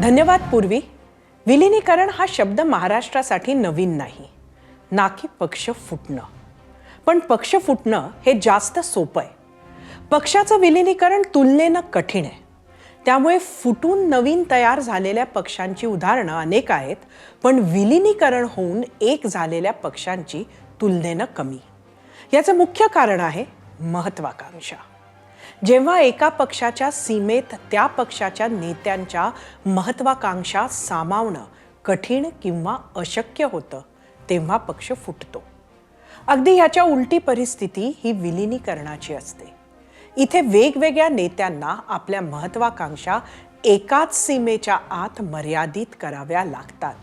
धन्यवाद पूर्वी. विलीनीकरण हा शब्द महाराष्ट्रासाठी नवीन नाही, ना की पक्ष फुटणं. पण पक्ष फुटणं हे जास्त सोपं आहे. पक्षाचं विलीनीकरण तुलनेनं कठीण आहे. त्यामुळे फुटून नवीन तयार झालेल्या पक्षांची उदाहरणं अनेक आहेत, पण विलीनीकरण होऊन एक झालेल्या पक्षांची तुलनेनं कमी. याचं मुख्य कारण आहे महत्वाकांक्षा. जेव्हा एका पक्षाच्या सीमेत त्या पक्षाच्या नेत्यांच्या महत्वाकांक्षा सामावणं कठीण किंवा अशक्य होतं, तेव्हा पक्ष फुटतो. अगदी ह्याच्या उलटी परिस्थिती ही विलीनीकरणाची असते. इथे वेगवेगळ्या नेत्यांना आपल्या महत्वाकांक्षा एकाच सीमेच्या आत मर्यादित कराव्या लागतात.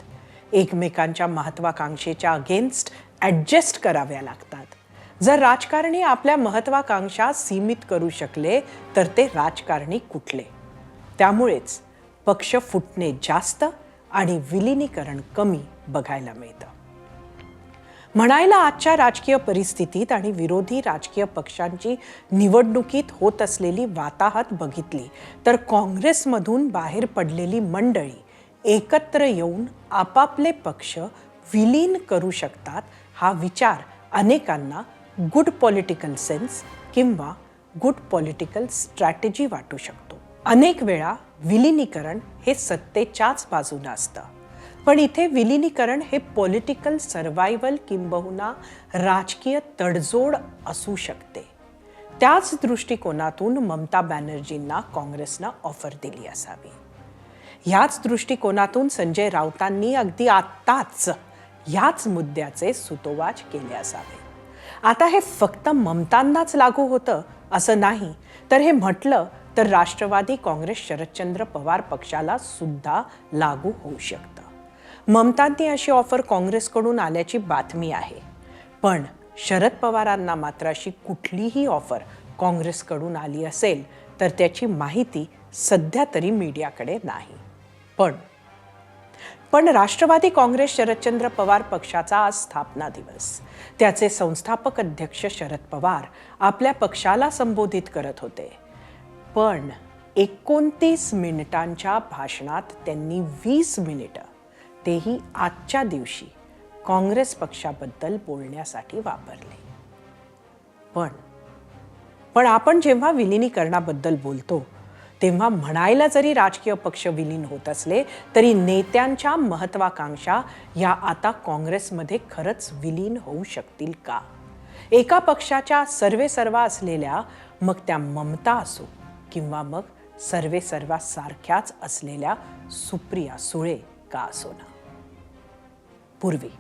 एकमेकांच्या महत्वाकांक्षेच्या अगेन्स्ट ॲडजस्ट कराव्या लागतात. जर राजकारणी आपल्या महत्वाकांक्षा सीमित करू शकले तर ते राजकारणी कुठले. त्यामुळेच पक्ष फुटणे जास्त आणि विलीनीकरण कमी बघायला मिळतं. म्हणायला आजच्या राजकीय परिस्थितीत आणि विरोधी राजकीय पक्षांची निवडणुकीत होत असलेली वाताहत बघितली तर काँग्रेसमधून बाहेर पडलेली मंडळी एकत्र येऊन आपापले पक्ष विलीन करू शकतात हा विचार अनेकांना गुड पॉलिटिकल सेन्स किंवा गुड पॉलिटिकल स्ट्रॅटेजी वाटू शकतो. अनेक वेळा विलीनीकरण हे सत्तेच्याच बाजूनं असतं, पण इथे विलीनीकरण हे पॉलिटिकल सर्व्हायव्हल किंबहुना राजकीय तडजोड असू शकते. त्याच दृष्टिकोनातून ममता बॅनर्जींना काँग्रेसनं ऑफर दिली असावी. ह्याच दृष्टिकोनातून संजय राऊतांनी अगदी आत्ताच ह्याच मुद्द्याचे सुतोवाच केले असावे. आता हे फक्त ममतांनाच लागू होतं असं नाही, तर हे म्हटलं तर राष्ट्रवादी काँग्रेस शरदचंद्र पवार पक्षाला सुद्धा लागू होऊ शकतं. ममतांनी अशी ऑफर काँग्रेसकडून आल्याची बातमी आहे, पण शरद पवारांना मात्र अशी कुठलीही ऑफर काँग्रेसकडून आली असेल तर त्याची माहिती सध्या तरी मीडियाकडे नाही. पण राष्ट्रवादी काँग्रेस शरदचंद्र पवार पक्षाचा आज स्थापना दिवस. त्याचे संस्थापक अध्यक्ष शरद पवार आपल्या पक्षाला संबोधित करत होते, पण 29 मिनिटांच्या भाषणात त्यांनी 20 मिनिटं, तेही आजच्या दिवशी, काँग्रेस पक्षाबद्दल बोलण्यासाठी वापरले. पण आपण जेव्हा विलीनीकरणाबद्दल बोलतो तेव्हा म्हणायला जरी राजकीय पक्ष विलीन होत असले तरी नेत्यांच्या महत्वाकांक्षा या आता काँग्रेसमध्ये खरंच विलीन होऊ शकतील का? एका पक्षाच्या सर्वेसर्वा असलेल्या, मग त्या ममता असो किंवा मग सर्वेसर्वा सारख्याच असलेल्या सुप्रिया सुळे का असो ना. पूर्वी